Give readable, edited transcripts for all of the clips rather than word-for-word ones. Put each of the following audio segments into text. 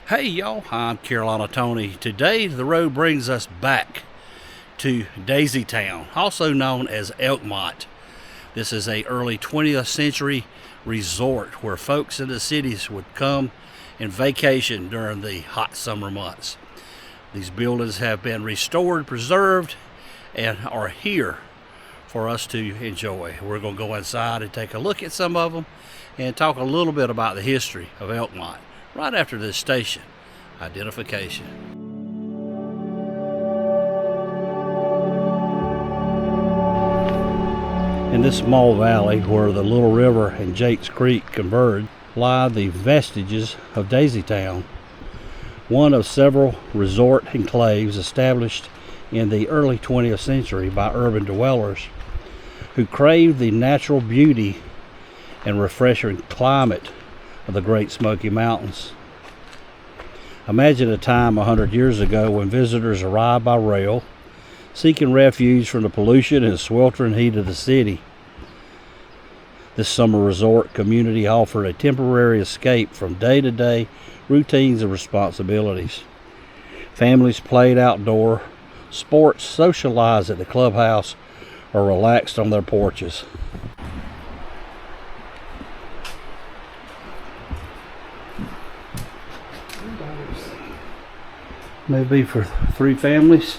Hey y'all, I'm Carolina Tony. Today the road brings us back to Daisy Town, also known as Elkmont. This is a early 20th century resort where folks in the cities would come and vacation during the hot summer months. These buildings have been restored, preserved, and are here for us to enjoy. We're going to go inside and take a look at some of them and talk a little bit about the history of Elkmont right after this station identification. In this small valley where the Little River and Jakes Creek converge lie the vestiges of Daisy Town, one of several resort enclaves established in the early 20th century by urban dwellers who craved the natural beauty and refreshing climate of the Great Smoky Mountains. Imagine a time 100 years ago when visitors arrived by rail, seeking refuge from the pollution and sweltering heat of the city. This summer resort community offered a temporary escape from day-to-day routines and responsibilities. Families played outdoor sports, socialized at the clubhouse, or relaxed on their porches. Maybe for 3 families.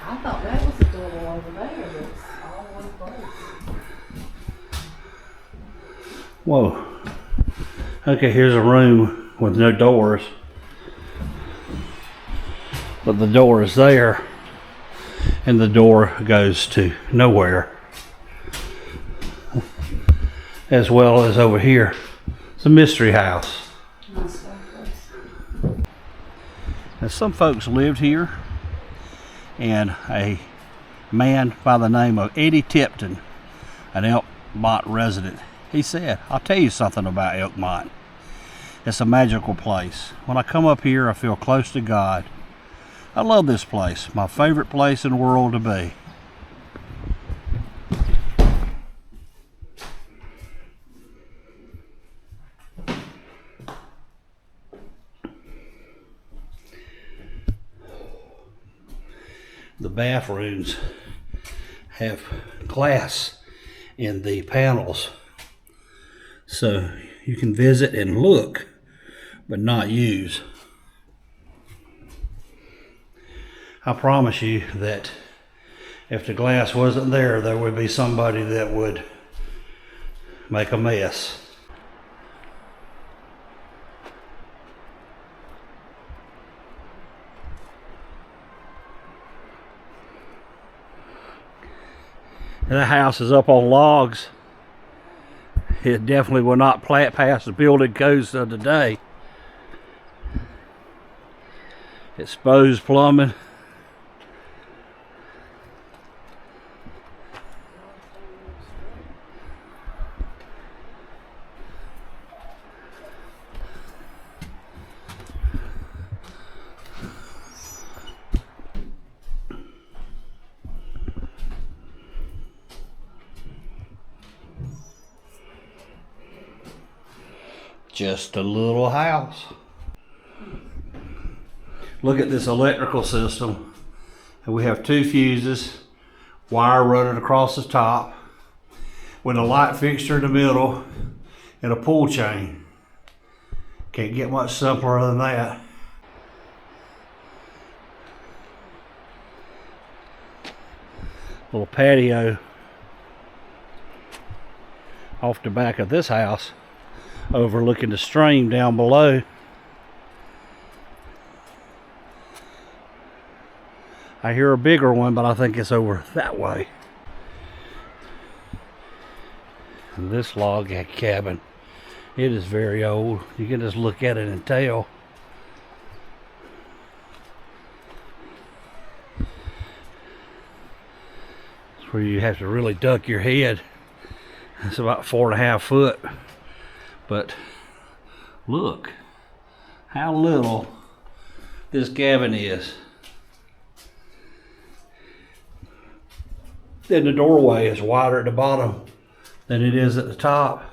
I thought that was adorable over there, but it's all one place. Whoa. Okay, here's a room with no doors. But the door is there, and the door goes to nowhere. As well as over here. It's a mystery house. Nice place. Now, some folks lived here, and a man by the name of Eddie Tipton, an Elkmont resident, he said, "I'll tell you something about Elkmont. It's a magical place. When I come up here, I feel close to God. I love this place, my favorite place in the world to be." The bathrooms have glass in the panels, so you can visit and look, but not use. I promise you that if the glass wasn't there, there would be somebody that would make a mess. The house is up on logs. It definitely will not pass the building codes of today. Exposed plumbing. Just a little house. Look at this electrical system. And we have 2 fuses, wire running across the top, with a light fixture in the middle, and a pull chain. Can't get much simpler than that. Little patio off the back of this house, overlooking the stream down below. I hear a bigger one, but I think it's over that way. And this log cabin, it is very old. You can just look at it and tell. It's where you have to really duck your head. It's about 4.5 foot. But look how little this cabin is. Then the doorway is wider at the bottom than it is at the top.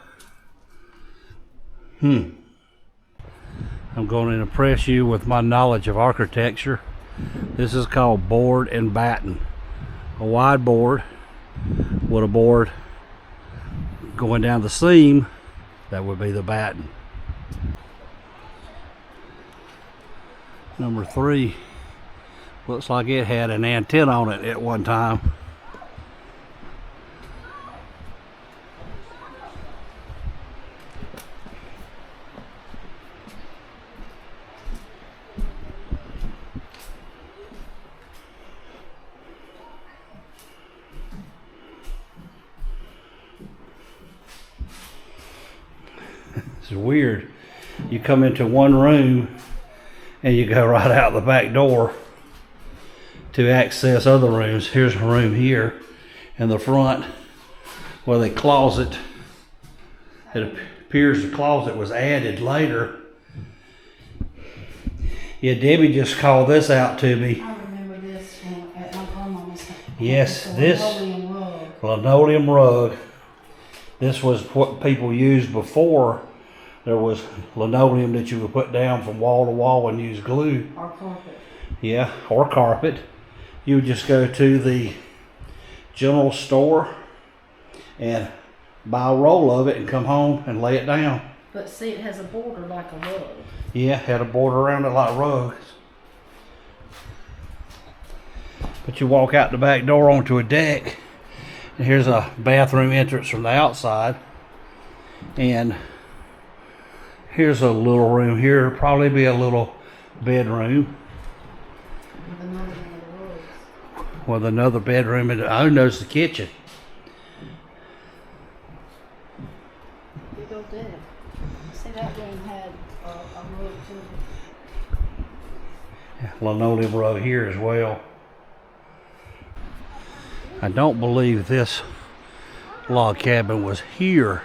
I'm going to impress you with my knowledge of architecture. This is called board and batten. A wide board with a board going down the seam, that would be the batten. Number 3 looks like it had an antenna on it at one time. It's weird. You come into one room and you go right out the back door to access other rooms. Here's a room here in the front with a closet. It appears the closet was added later. Yeah, Debbie just called this out to me. I remember this at my grandmama's house. Yes, this Linoleum rug. linoleum rug. This was what people used before. There was linoleum that you would put down from wall to wall and use glue. Or carpet. Yeah, or carpet. You would just go to the general store and buy a roll of it and come home and lay it down. But see, it has a border like a rug. Yeah, had a border around it like rugs. But you walk out the back door onto a deck, and here's a bathroom entrance from the outside. And here's a little room here, probably be a little bedroom With another one of the rugs. with another bedroom, and oh, there's the kitchen. Big old deck. See, that room had a rug too. Linoleum rug here as well. I don't believe this log cabin was here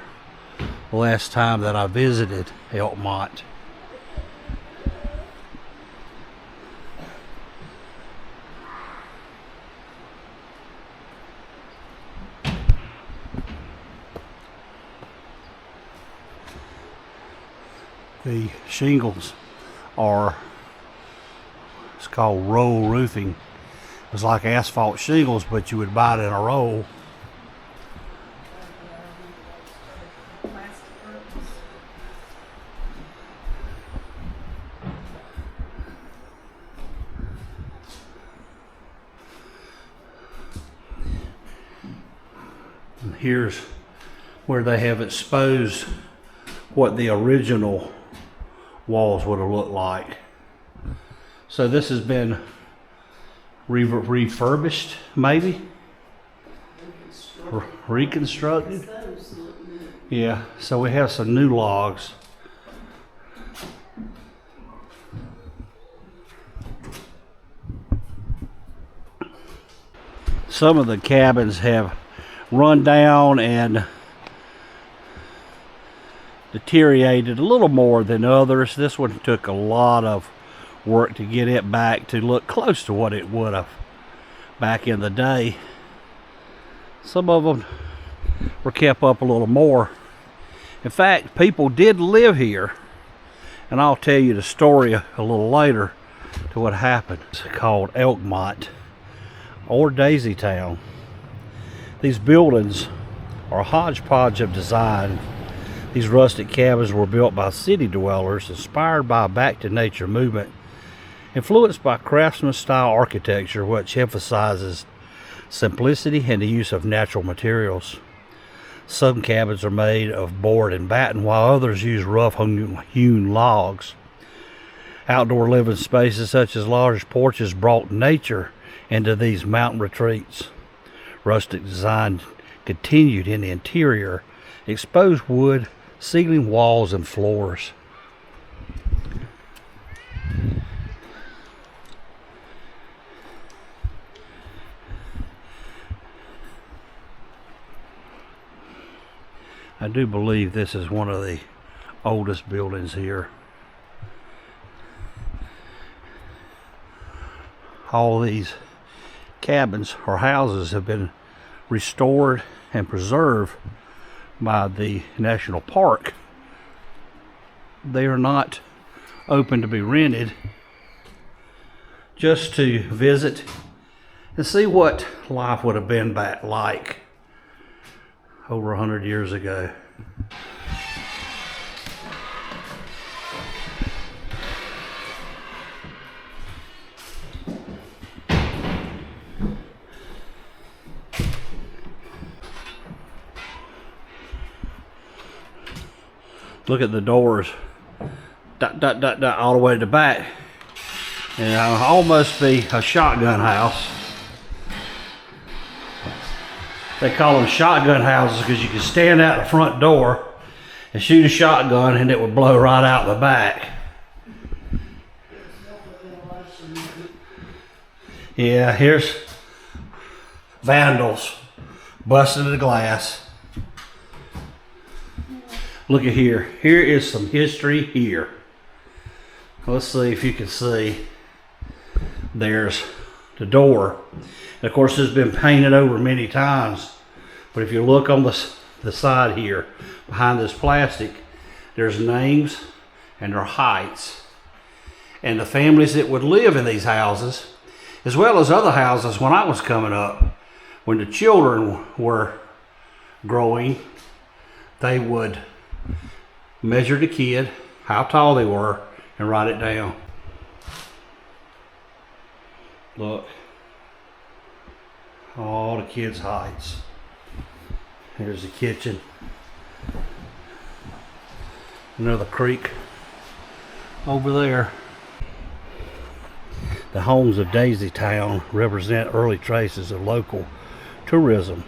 the last time that I visited Elkmont. The shingles are, it's called roll roofing. It's like asphalt shingles, but you would buy it in a roll. And here's where they have exposed what the original walls would have looked like. So this has been refurbished, maybe? Reconstructed? Yeah, so we have some new logs. Some of the cabins have run down and deteriorated a little more than others. This one took a lot of work to get it back to look close to what it would have back in the day. Some of them were kept up a little more. In fact, people did live here, and I'll tell you the story a little later to what happened. It's called Elkmont or Daisy Town. These buildings are a hodgepodge of design. These rustic cabins were built by city dwellers, inspired by a back-to-nature movement, influenced by craftsman-style architecture, which emphasizes simplicity and the use of natural materials. Some cabins are made of board and batten, while others use rough hewn logs. Outdoor living spaces such as large porches brought nature into these mountain retreats. Rustic design continued in the interior, exposed wood, ceiling, walls, and floors. I do believe this is one of the oldest buildings here. All these cabins or houses have been restored and preserved by the national park. They are not open to be rented, just to visit and see what life would have been back like over 100 years ago. Look at the doors, all the way to the back. And it'll almost be a shotgun house. They call them shotgun houses because you can stand out the front door and shoot a shotgun and it would blow right out the back. Yeah, here's vandals busting the glass. Look at here. Here is some history here. Let's see if you can see. There's the door. And of course, it's been painted over many times. But if you look on the side here, behind this plastic, there's names and their heights. And the families that would live in these houses, as well as other houses when I was coming up, when the children were growing, they would measure the kid, how tall they were, and write it down. Look, all the kids' heights. Here's the kitchen. Another creek over there. The homes of Daisy Town represent early traces of local tourism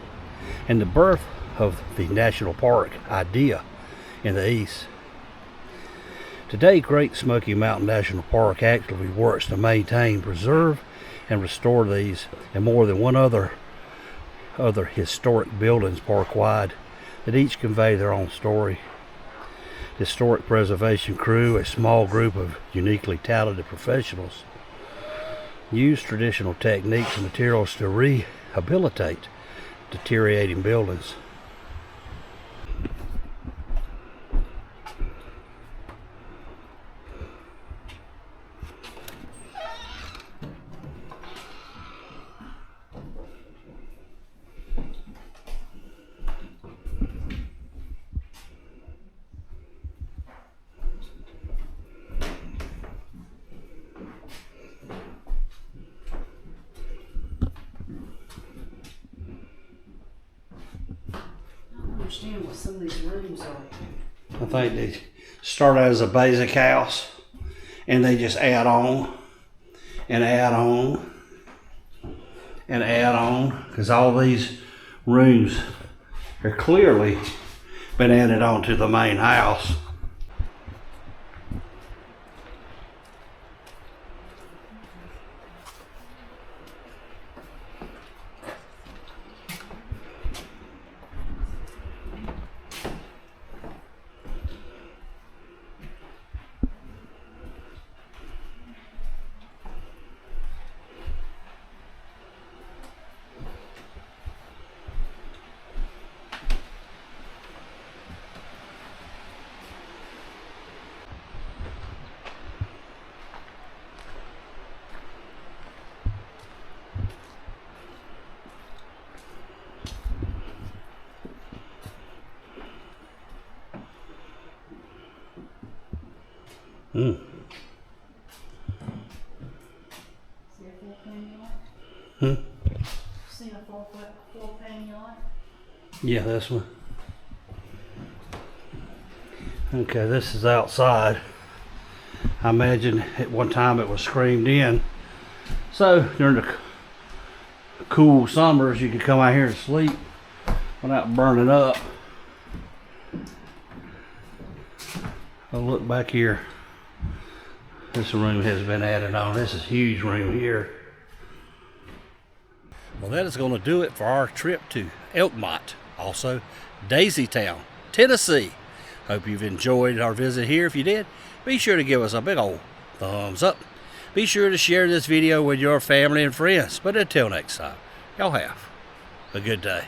and the birth of the national park idea in the east. Today, Great Smoky Mountain National Park actively works to maintain, preserve, and restore these and more than one other historic buildings park-wide that each convey their own story. The historic preservation crew, a small group of uniquely talented professionals, use traditional techniques and materials to rehabilitate deteriorating buildings. Understand what some of these rooms are. I think they start out as a basic house and they just add on and add on and add on, because all these rooms are clearly been added on to the main house. Mm. See a full pan yard? Hmm? See a full pan yard? Yeah, this one. Okay, this is outside. I imagine at one time it was screened in. So during the cool summers, you could come out here and sleep without burning up. I'll look back here. This room has been added on. This is a huge room here. Well, that is going to do it for our trip to Elkmont, also Daisy Town, Tennessee. Hope you've enjoyed our visit here. If you did, be sure to give us a big old thumbs up. Be sure to share this video with your family and friends. But until next time, y'all have a good day.